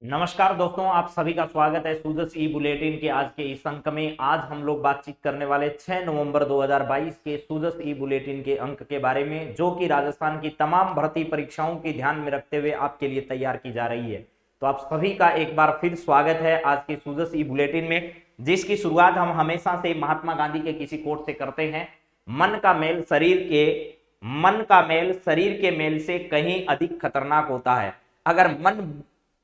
नमस्कार दोस्तों, आप सभी का स्वागत है सूजस ई बुलेटिन के आज के इस अंक में। आज हम लोग बातचीत करने वाले 6 नवंबर 2022 के सूजस ई बुलेटिन के अंक के बारे में, जो कि राजस्थान की तमाम भर्ती परीक्षाओं की ध्यान में रखते हुए आपके लिए तैयार की जा रही है। तो आप सभी का एक बार फिर स्वागत है आज के सूजस ई बुलेटिन में, जिसकी शुरुआत हम हमेशा से महात्मा गांधी के किसी कोट से करते हैं। मन का मेल शरीर के मेल से कहीं अधिक खतरनाक होता है। अगर मन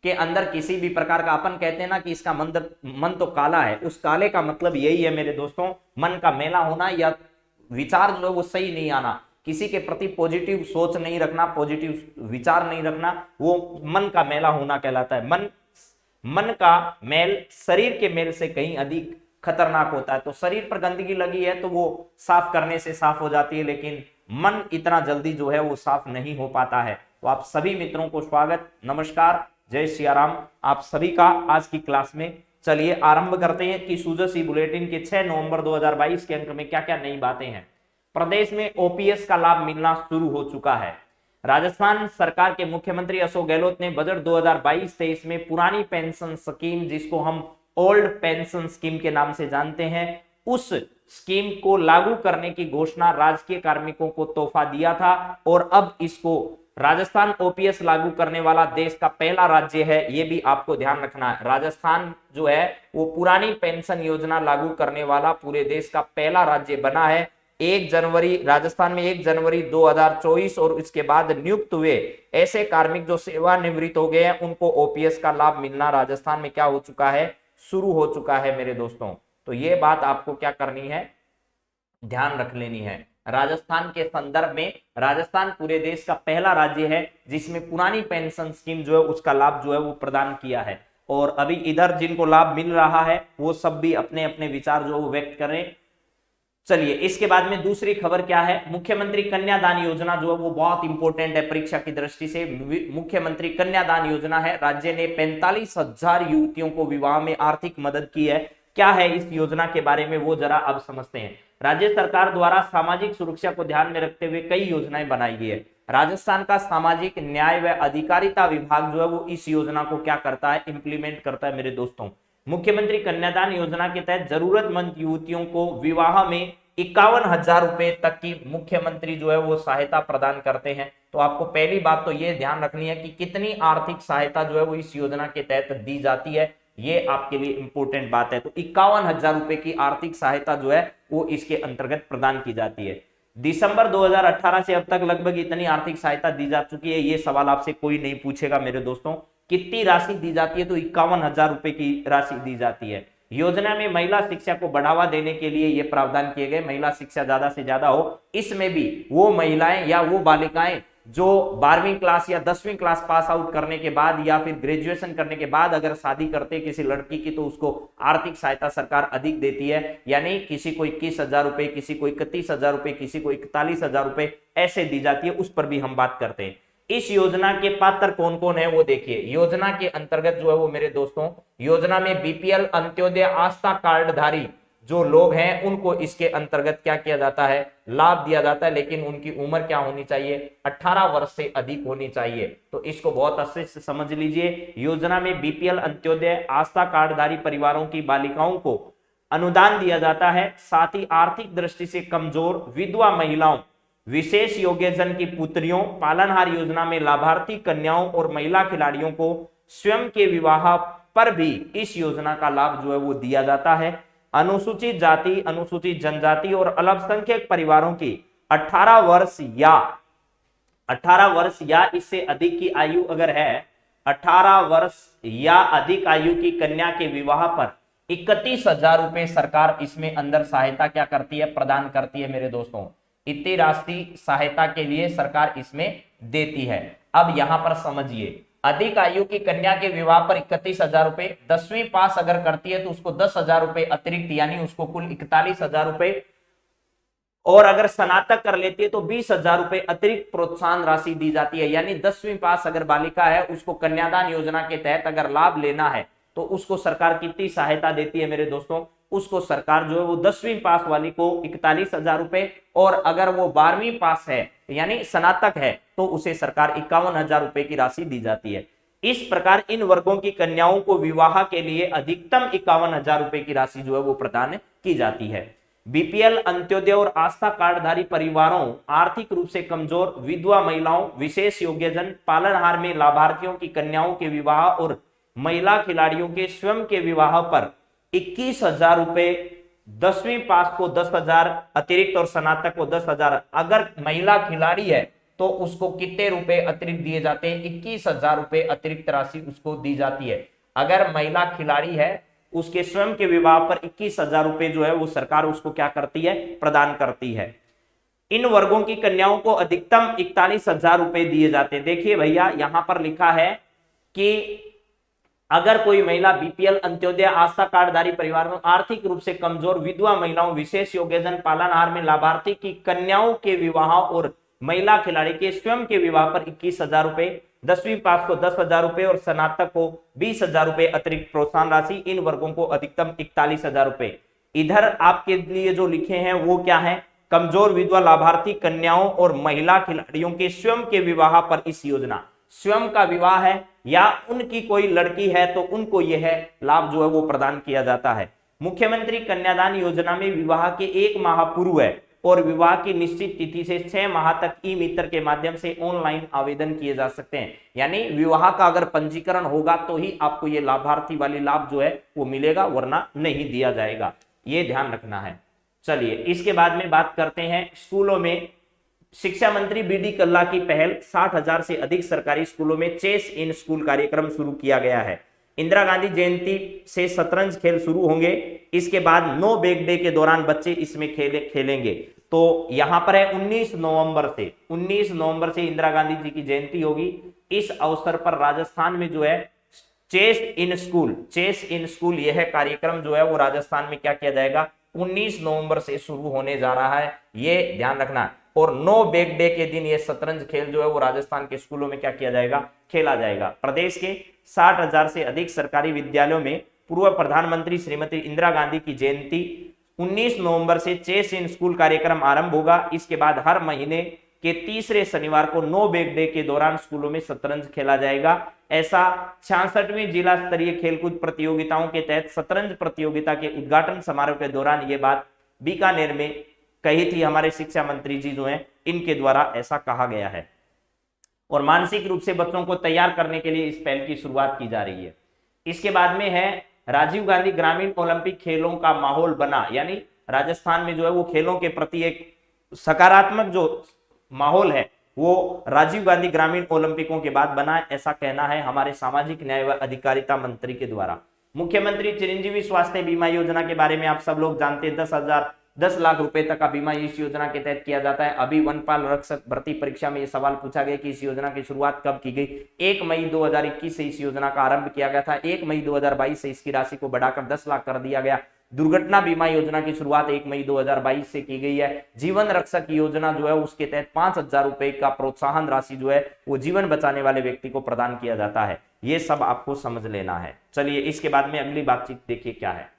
के अंदर किसी भी प्रकार का, अपन कहते हैं ना कि इसका मन तो काला है, उस काले का मतलब यही है मेरे दोस्तों, मन का मेला होना या विचार जो है वो सही नहीं आना, किसी के प्रति पॉजिटिव सोच नहीं रखना, पॉजिटिव विचार नहीं रखना, वो मन का मेला होना कहलाता है। मन का मेल शरीर के मेल से कहीं अधिक खतरनाक होता है। तो शरीर पर गंदगी लगी है तो वो साफ करने से साफ हो जाती है, लेकिन मन इतना जल्दी जो है वो साफ नहीं हो पाता है। तो आप सभी मित्रों को स्वागत, नमस्कार, जय सियाराम आप सभी का आज की क्लास में। चलिए आरंभ करते हैं कि सूजस ई बुलेटिन के 6 नवंबर 2022 के अंक में क्या क्या नई बातें हैं। प्रदेश में ओपीएस का लाभ मिलना शुरू हो चुका है। राजस्थान सरकार के मुख्यमंत्री अशोक गहलोत ने बजट 2022-23 में पुरानी पेंशन स्कीम, जिसको हम ओल्ड पेंशन स्कीम के नाम से जानते हैं, उस स्कीम को लागू करने की घोषणा राजकीय कार्मिकों को तोहफा दिया था। और अब इसको राजस्थान ओपीएस लागू करने वाला देश का पहला राज्य है, ये भी आपको ध्यान रखना है। राजस्थान जो है वो पुरानी पेंशन योजना लागू करने वाला पूरे देश का पहला राज्य बना है। 1 जनवरी राजस्थान में 1 जनवरी 2024 और इसके बाद नियुक्त हुए ऐसे कार्मिक जो सेवानिवृत्त हो गए हैं, उनको ओपीएस का लाभ मिलना राजस्थान में क्या हो चुका है, शुरू हो चुका है मेरे दोस्तों। तो ये बात आपको क्या करनी है, ध्यान रख लेनी है। राजस्थान के संदर्भ में राजस्थान पूरे देश का पहला राज्य है जिसमें पुरानी पेंशन स्कीम जो है उसका लाभ जो है वो प्रदान किया है। और अभी इधर जिनको लाभ मिल रहा है वो सब भी अपने अपने विचार जो वो व्यक्त करें। चलिए इसके बाद में दूसरी खबर क्या है, मुख्यमंत्री कन्यादान योजना जो है वो बहुत इंपॉर्टेंट है परीक्षा की दृष्टि से। मुख्यमंत्री कन्यादान योजना है, राज्य ने 45,000 युवतियों को विवाह में आर्थिक मदद की है। क्या है इस योजना के बारे में वो जरा अब समझते हैं। राज्य सरकार द्वारा सामाजिक सुरक्षा को ध्यान में रखते हुए कई योजनाएं बनाई गई है। राजस्थान का सामाजिक न्याय व अधिकारिता विभाग जो है वो इस योजना को क्या करता है, इंप्लीमेंट करता है मेरे दोस्तों। मुख्यमंत्री कन्यादान योजना के तहत जरूरतमंद युवतियों को विवाह में 51,000 रुपए तक की मुख्यमंत्री जो है वो सहायता प्रदान करते हैं। तो आपको पहली बात तो ये ध्यान रखनी है कि कितनी आर्थिक सहायता जो है वो इस योजना के तहत दी जाती है, ये आपके लिए इंपॉर्टेंट बात है। तो 51,000 रुपए की आर्थिक सहायता जो है वो इसके अंतर्गत प्रदान की जाती है। दिसंबर 2018 से अब तक लगभग इतनी आर्थिक सहायता दी जा चुकी है। ये सवाल आपसे कोई नहीं पूछेगा मेरे दोस्तों, कितनी राशि दी जाती है, तो 51,000 रुपए की राशि दी जाती है। योजना में महिला शिक्षा को बढ़ावा देने के लिए ये प्रावधान किए गए, महिला शिक्षा ज्यादा से ज्यादा हो। इसमें भी वो महिलाएं या वो बालिकाएं जो 12वीं क्लास या 10वीं क्लास पास आउट करने के बाद या फिर ग्रेजुएशन करने के बाद अगर शादी करते किसी लड़की की, तो उसको आर्थिक सहायता सरकार अधिक देती है। यानी किसी को 21,000 रुपए, किसी को 31,000 रुपए, किसी को 41,000 रुपए ऐसे दी जाती है। उस पर भी हम बात करते हैं। इस योजना के पात्र कौन कौन है वो देखिए। योजना के अंतर्गत जो है वो मेरे दोस्तों, योजना में बीपीएल अंत्योदय आस्था कार्डधारी जो लोग हैं उनको इसके अंतर्गत क्या किया जाता है, लाभ दिया जाता है। लेकिन उनकी उम्र क्या होनी चाहिए, 18 वर्ष से अधिक होनी चाहिए। तो इसको बहुत अच्छे से समझ लीजिए। योजना में बीपीएल अंत्योदय आस्था कार्डधारी परिवारों की बालिकाओं को अनुदान दिया जाता है। साथ ही आर्थिक दृष्टि से कमजोर विधवा महिलाओं, विशेष योग्यजन की पुत्रियों, पालनहार योजना में लाभार्थी कन्याओं और महिला खिलाड़ियों को स्वयं के विवाह पर भी इस योजना का लाभ जो है वो दिया जाता है। अनुसूचित जाति, अनुसूचित जनजाति और अल्पसंख्यक परिवारों की 18 वर्ष या इससे अधिक की आयु अगर है, 18 वर्ष या अधिक आयु की कन्या के विवाह पर 31,000 रुपए सरकार इसमें अंदर सहायता क्या करती है, प्रदान करती है मेरे दोस्तों। इतनी राशि सहायता के लिए सरकार इसमें देती है। अब यहां पर समझिए, अधिक आयु की कन्या के विवाह पर 31,000 रुपए, 10वीं पास अगर करती है तो उसको 10,000 रुपए अतिरिक्त, यानी उसको कुल 41,000 रुपए। और अगर स्नातक कर लेती है तो 20,000 रुपए अतिरिक्त प्रोत्साहन राशि दी जाती है। यानी 10वीं पास अगर बालिका है, उसको कन्यादान योजना के तहत अगर लाभ लेना है तो उसको सरकार कितनी सहायता देती है मेरे दोस्तों, उसको सरकार जो है वो 10वीं पास वाली को 41,000 रुपए, और अगर वो 12वीं पास है यानी स्नातक है तो उसे सरकार 51,000 रुपए की राशि दी जाती है। इस प्रकार इन वर्गों की कन्याओं को विवाह के लिए अधिकतम 51,000 रुपए की राशि जो है वो प्रदान की जाती है। बीपीएल, अंत्योदय और आस्था कार्डधारी परिवारों, आर्थिक रूप से कमजोर, विधवा महिलाओं, विशेष योग्यजन, पालनहार में लाभार्थियों की कन्याओं के विवाह और महिला खिलाड़ियों के स्वयं के विवाह पर 21,000 रुपए, 10वीं पास को 10,000 अतिरिक्त और स्नातक को 10,000। अगर महिला खिलाड़ी है तो उसको कितने रुपए अतिरिक्त दिए जाते हैं? 21,000 रुपए अतिरिक्त राशि उसको दी जाती है। अगर महिला खिलाड़ी है उसके स्वयं के विवाह पर 21,000 रुपए जो है वो सरकार उसको क्या करती है? प्रदान करती है। इन वर्गों की कन्याओं को अधिकतम 41,000 रुपए दिए जाते हैं। देखिए भैया यहां पर लिखा है कि अगर कोई महिला बीपीएल, अंत्योदय, आस्था कार्डधारी परिवार में, आर्थिक रूप से कमजोर, विधवा महिलाओं, विशेष योग्यजन, पालनहार में लाभार्थी की कन्याओं के विवाह और महिला खिलाड़ी के स्वयं के विवाह पर 21,000 रुपए, 10वीं पास को 10,000 रुपए और स्नातक को 20,000 रुपए अतिरिक्त प्रोत्साहन राशि, इन वर्गों को अधिकतम 41,000 रुपए। इधर आपके लिए जो लिखे हैं वो क्या है? कमजोर, विधवा, लाभार्थी कन्याओं और महिला खिलाड़ियों के स्वयं के विवाह पर इस योजना, स्वयं का विवाह है या उनकी कोई लड़की है तो उनको यह लाभ जो है वो प्रदान किया जाता है। मुख्यमंत्री कन्यादान योजना में विवाह के 1 माह पूर्व है और विवाह की निश्चित तिथि से 6 माह तक ई मित्र के माध्यम से ऑनलाइन आवेदन किए जा सकते हैं। यानी विवाह का अगर पंजीकरण होगा तो ही आपको ये लाभार्थी वाली लाभ जो है वो मिलेगा, वरना नहीं दिया जाएगा। ये ध्यान रखना है। चलिए इसके बाद में बात करते हैं स्कूलों में। शिक्षा मंत्री बीडी कल्ला की पहल, 60,000 से अधिक सरकारी स्कूलों में चेस इन स्कूल कार्यक्रम शुरू किया गया है। इंदिरा गांधी जयंती से शतरंज खेल शुरू होंगे। इसके बाद नो बैग डे के दौरान बच्चे इसमें खेलेंगे। तो यहां पर है 19 नवंबर से इंदिरा गांधी जी की जयंती होगी। इस अवसर पर राजस्थान में जो है चेस इन स्कूल यह कार्यक्रम जो है वो राजस्थान में क्या किया जाएगा? 19 नवंबर से शुरू होने जा रहा है, ये ध्यान रखना। और नो बैग डे के दिन ये शतरंज खेल जो है वो राजस्थान के स्कूलों में क्या किया जाएगा? खेला जाएगा। प्रदेश के 60,000 से अधिक सरकारी विद्यालयों में पूर्व प्रधानमंत्री श्रीमती इंदिरा गांधी की जयंती 19 नवंबर से चेस इन स्कूल कार्यक्रम आरंभ होगा। इसके बाद हर महीने के तीसरे शनिवार को नो बैग डे के दौरान स्कूलों में शतरंज खेला जाएगा। ऐसा 66वीं जिला स्तरीय खेलकूद प्रतियोगिताओं के तहत शतरंज प्रतियोगिता के उद्घाटन समारोह के दौरान ये बात बीकानेर में कही थी हमारे शिक्षा मंत्री जी जो हैं, इनके द्वारा ऐसा कहा गया है। और मानसिक रूप से बच्चों को तैयार करने के लिए इस पहल की शुरुआत की जा रही है। इसके बाद में है राजीव गांधी ग्रामीण ओलंपिक खेलों का माहौल बना। यानी राजस्थान में जो है वो खेलों के प्रति एक सकारात्मक जो माहौल है वो राजीव गांधी ग्रामीण ओलंपिकों के बाद बना, ऐसा कहना है हमारे सामाजिक न्याय व अधिकारिता मंत्री के द्वारा। मुख्यमंत्री चिरंजीवी स्वास्थ्य बीमा योजना के बारे में आप सब लोग जानते हैं। 10 लाख रुपए तक का बीमा इस योजना के तहत किया जाता है। अभी वनपाल रक्षक भर्ती परीक्षा में यह सवाल पूछा गया कि इस योजना की शुरुआत कब की गई? 1 मई 2021 से इस योजना का आरंभ किया गया था। 1 मई 2022 से इसकी राशि को बढ़ाकर 10 लाख कर दिया गया। दुर्घटना बीमा योजना की शुरुआत 1 मई 2022 से की गई है। जीवन रक्षक योजना जो है उसके तहत 5,000 रुपए का प्रोत्साहन राशि जो है वो जीवन बचाने वाले व्यक्ति को प्रदान किया जाता है। ये सब आपको समझ लेना है। चलिए इसके बाद में अगली बातचीत देखिए क्या है।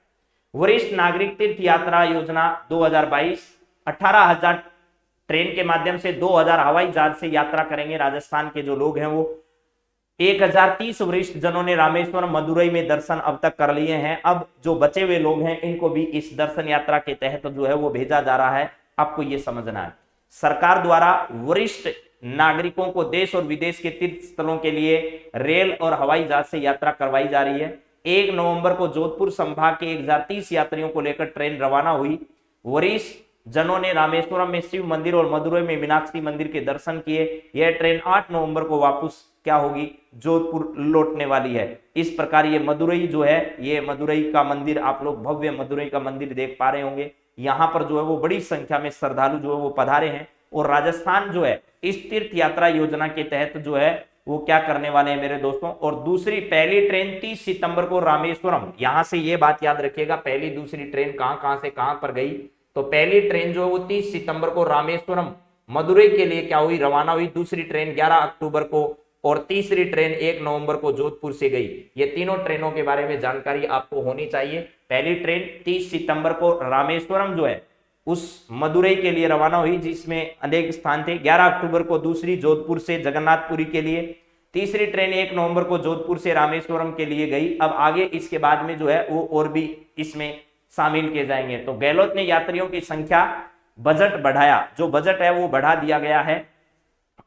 वरिष्ठ नागरिक तीर्थ यात्रा योजना 2022, 18,000 ट्रेन के माध्यम से, 2,000 हवाई जहाज से यात्रा करेंगे राजस्थान के जो लोग हैं वो। 1,030 वरिष्ठ जनों ने रामेश्वरम, मदुरई में दर्शन अब तक कर लिए हैं। अब जो बचे हुए लोग हैं इनको भी इस दर्शन यात्रा के तहत जो है वो भेजा जा रहा है। आपको ये समझना है, सरकार द्वारा वरिष्ठ नागरिकों को देश और विदेश के तीर्थ स्थलों के लिए रेल और हवाई जहाज से यात्रा करवाई जा रही है। 1 नवंबर को जोधपुर संभाग के 1,030 यात्रियों को लेकर ट्रेन रवाना हुई। वरिष्ठ जनों ने रामेश्वरम में शिव मंदिर और मदुरई में मीनाक्षी मंदिर के दर्शन किए। यह ट्रेन 8 नवंबर को वापस क्या होगी? जोधपुर लौटने वाली है। इस प्रकार ये मदुरई जो है, ये मदुरई का मंदिर, आप लोग भव्य मदुरई का मंदिर देख पा रहे होंगे। यहाँ पर जो है वो बड़ी संख्या में श्रद्धालु जो है वो पधारे हैं। और राजस्थान जो है इस तीर्थ यात्रा योजना के तहत जो है वो क्या करने वाले हैं मेरे दोस्तों। और पहली ट्रेन 30 सितंबर को रामेश्वरम, यहां से ये बात याद रखिएगा, पहली दूसरी ट्रेन कहां से कहां पर गई। तो पहली ट्रेन जो है वो 30 सितंबर को रामेश्वरम मदुरई के लिए क्या हुई? रवाना हुई। दूसरी ट्रेन 11 अक्टूबर को और तीसरी ट्रेन 1 नवंबर को जोधपुर से गई। ये तीनों ट्रेनों के बारे में जानकारी आपको होनी चाहिए। पहली ट्रेन 30 सितंबर को रामेश्वरम जो है उस मदुरई के लिए रवाना हुई जिसमें अनेक स्थान थे। 11 अक्टूबर को दूसरी जोधपुर से जगन्नाथपुरी के लिए, तीसरी ट्रेन 1 नवंबर को जोधपुर से रामेश्वरम के लिए गई। अब आगे इसके बाद में जो है वो और भी इसमें शामिल किए जाएंगे। तो गहलोत ने यात्रियों की संख्या, बजट बढ़ाया, जो बजट है वो बढ़ा दिया गया है,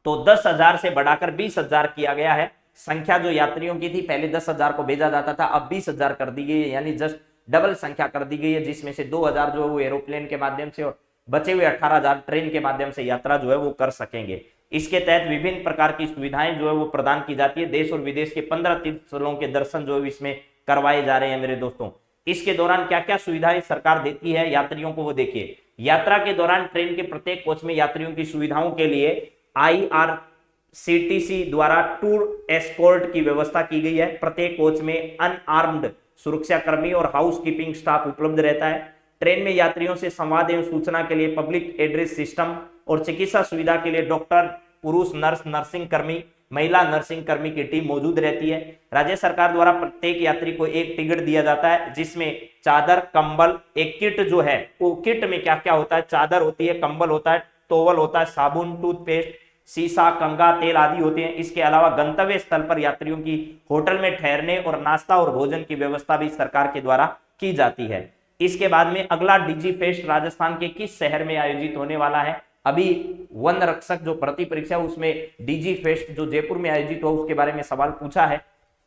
तो 10,000 से बढ़ाकर 20,000 किया गया है। संख्या जो यात्रियों की थी, पहले 10,000 को भेजा जाता था, अब 20,000 कर दी गई है, यानी जस्ट डबल संख्या कर दी गई है, जिसमें से 2,000 जो है वो एरोप्लेन के माध्यम से और बचे हुए 18,000 ट्रेन के माध्यम से यात्रा जो है वो कर सकेंगे। इसके तहत विभिन्न प्रकार की सुविधाएं जो है वो प्रदान की जाती है। देश और विदेश के 15 तीर्थस्थलों के दर्शन जो है इसमें करवाए जा रहे हैं मेरे दोस्तों। इसके दौरान क्या क्या सुविधाएं सरकार देती है यात्रियों को, वो देखिए। यात्रा के दौरान ट्रेन के प्रत्येक कोच में यात्रियों की सुविधाओं के लिए IRCTC द्वारा टूर एस्कॉर्ट की व्यवस्था की गई है। प्रत्येक कोच में अनआर्म्ड सुरक्षाकर्मी और हाउस कीपिंग स्टाफ उपलब्ध रहता है। ट्रेन में यात्रियों से संवाद एवं सूचना के लिए पब्लिक एड्रेस सिस्टम और चिकित्सा सुविधा के लिए डॉक्टर, पुरुष नर्स, नर्सिंग कर्मी, महिला नर्सिंग कर्मी की टीम मौजूद रहती है। राज्य सरकार द्वारा प्रत्येक यात्री को एक टिकट दिया जाता है, जिसमें चादर, कंबल, एक किट जो है वो किट में क्या क्या होता है, चादर होती है, कंबल होता है, टॉवल होता है, साबुन, टूथपेस्ट, सीसा, कंघा, तेल आदि होते हैं। इसके अलावा गंतव्य स्थल पर यात्रियों की होटल में ठहरने और नाश्ता और भोजन की व्यवस्था भी सरकार के द्वारा की जाती है। इसके बाद में अगला डिजी फेस्ट राजस्थान के किस शहर में आयोजित होने वाला है। अभी वन रक्षक जो भर्ती परीक्षा उसमें डीजी फेस्ट जो जयपुर में आयोजित हुआ उसके बारे में सवाल पूछा है।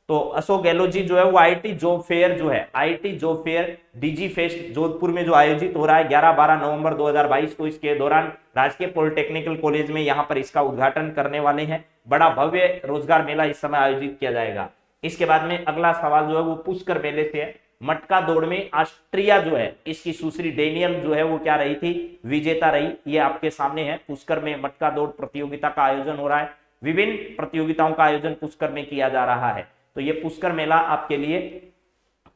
तो अशोक गहलोत जी जो है वो आईटी जॉब फेयर जो है, IT job fair DG fest Jodhpur में जो आयोजित हो रहा है 11-12 नवंबर 2022 को, इसके दौरान राजकीय पॉलिटेक्निकल कॉलेज में यहाँ पर इसका उद्घाटन करने वाले हैं। बड़ा भव्य रोजगार मेला इस समय आयोजित किया जाएगा। इसके बाद में अगला सवाल जो है वो पुष्कर मेले से है। मटका दौड़ में ऑस्ट्रिया जो है इसकी सुश्री डेनियल जो है वो क्या रही थी, विजेता रही। ये आपके सामने है। पुष्कर में मटका दौड़ प्रतियोगिता का आयोजन हो रहा है। विभिन्न प्रतियोगिताओं का आयोजन पुष्कर में किया जा रहा है। तो ये पुष्कर मेला आपके लिए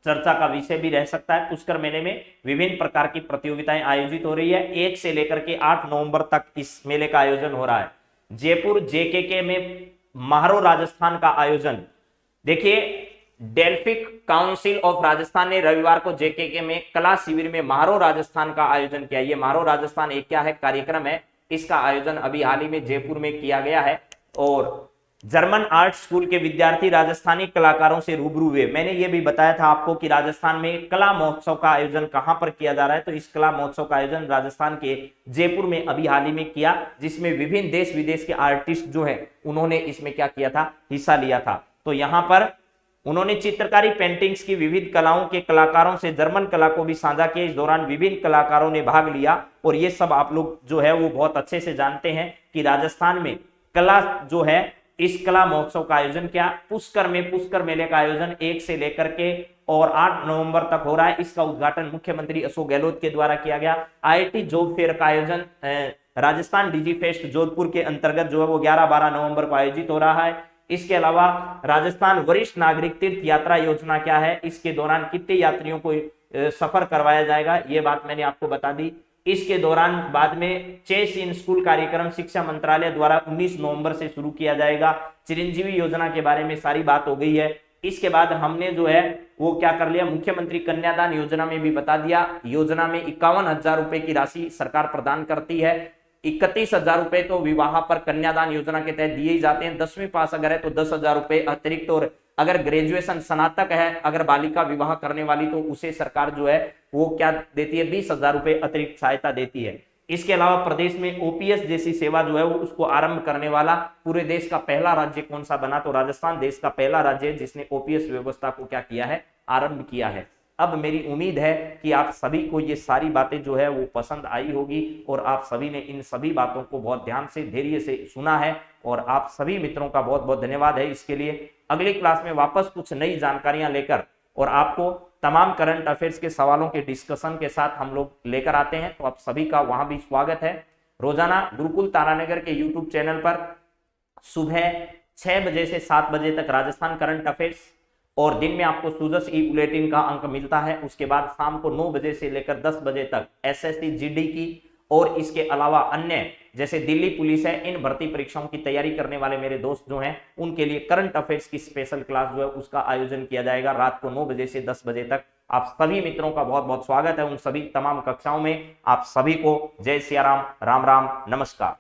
चर्चा का विषय भी रह सकता है। पुष्कर मेले में विभिन्न प्रकार की प्रतियोगिताएं आयोजित हो रही है। 1 से लेकर के 8 नवंबर तक इस मेले का आयोजन हो रहा है। जयपुर जेकेके में महारो राजस्थान का आयोजन, देखिए डेल्फिक काउंसिल ऑफ राजस्थान ने रविवार को जेकेके में कला शिविर में महारो राजस्थान का आयोजन किया। ये महारो राजस्थान एक क्या है, कार्यक्रम है। इसका आयोजन अभी हाल ही में जयपुर में किया गया है। और जर्मन आर्ट स्कूल के विद्यार्थी राजस्थानी कलाकारों से रूबरू हुए। मैंने ये भी बताया था आपको कि राजस्थान में कला महोत्सव का आयोजन कहां पर किया जा रहा है। तो इस कला महोत्सव का आयोजन राजस्थान के जयपुर में अभी हाल ही में किया, जिसमें विभिन्न देश विदेश के आर्टिस्ट जो है उन्होंने इसमें क्या किया था, हिस्सा लिया था। तो यहाँ पर उन्होंने चित्रकारी, पेंटिंग्स की विविध कलाओं के कलाकारों से जर्मन कला को भी साझा किया। इस दौरान विभिन्न कलाकारों ने भाग लिया और ये सब आप लोग जो है वो बहुत अच्छे से जानते हैं कि राजस्थान में कला जो है, इस कला महोत्सव का आयोजन क्या पुष्कर में, पुष्कर मेले का आयोजन 1 से लेकर के और 8 नवंबर तक हो रहा है। इसका उद्घाटन मुख्यमंत्री अशोक गहलोत के द्वारा किया गया। आईटी जॉब फेयर का आयोजन राजस्थान डिजी फेस्ट जोधपुर के अंतर्गत जो है वो 11-12 नवंबर को आयोजित हो रहा है। इसके अलावा राजस्थान वरिष्ठ नागरिक तीर्थ यात्रा योजना क्या है, इसके दौरान कितने यात्रियों को सफर करवाया जाएगा, ये बात मैंने आपको बता दी। इसके दौरान बाद में चेस इन स्कूल कार्यक्रम शिक्षा मंत्रालय द्वारा 19 नवंबर से शुरू किया जाएगा। चिरंजीवी योजना के बारे में सारी बात हो गई है। इसके बाद हमने जो है वो क्या कर लिया, मुख्यमंत्री कन्यादान योजना में भी बता दिया। योजना में 51,000 रुपए की राशि सरकार प्रदान करती है। 31,000 रुपए तो विवाह पर कन्यादान योजना के तहत दिए ही जाते हैं। 10वीं पास अगर है तो 10,000 रुपए अतिरिक्त, और अगर ग्रेजुएशन स्नातक है अगर बालिका विवाह करने वाली तो उसे सरकार जो है वो क्या देती है, 20,000 रुपए अतिरिक्त सहायता देती है। इसके अलावा प्रदेश में ओपीएस जैसी सेवा जो है वो उसको आरंभ करने वाला पूरे देश का पहला राज्य कौन सा बना, तो राजस्थान देश का पहला राज्य है जिसने ओपीएस व्यवस्था को क्या किया है, आरंभ किया है। अब मेरी उम्मीद है कि आप सभी को ये सारी बातें जो है वो पसंद आई होगी और आप सभी ने इन सभी बातों को बहुत ध्यान से, धैर्य से सुना है और आप सभी मित्रों का बहुत बहुत धन्यवाद है इसके लिए। अगली क्लास में वापस कुछ नई जानकारियां लेकर और आपको तमाम करंट अफेयर्स के सवालों के डिस्कशन के साथ हम लोग लेकर आते हैं, तो आप सभी का वहां भी स्वागत है। रोजाना गुरुकुल तारानगर के यूट्यूब चैनल पर सुबह 6 बजे से 7 बजे तक राजस्थान करंट अफेयर्स और दिन में आपको सूजस ई बुलेटिन का अंक मिलता है। उसके बाद शाम को 9 बजे से लेकर 10 बजे तक एसएससी जीडी की और इसके अलावा अन्य जैसे दिल्ली पुलिस है, इन भर्ती परीक्षाओं की तैयारी करने वाले मेरे दोस्त जो हैं उनके लिए करंट अफेयर्स की स्पेशल क्लास जो है उसका आयोजन किया जाएगा रात को 9 बजे से 10 बजे तक। आप सभी मित्रों का बहुत बहुत स्वागत है उन सभी तमाम कक्षाओं में। आप सभी को जय सिया राम, राम राम, नमस्कार।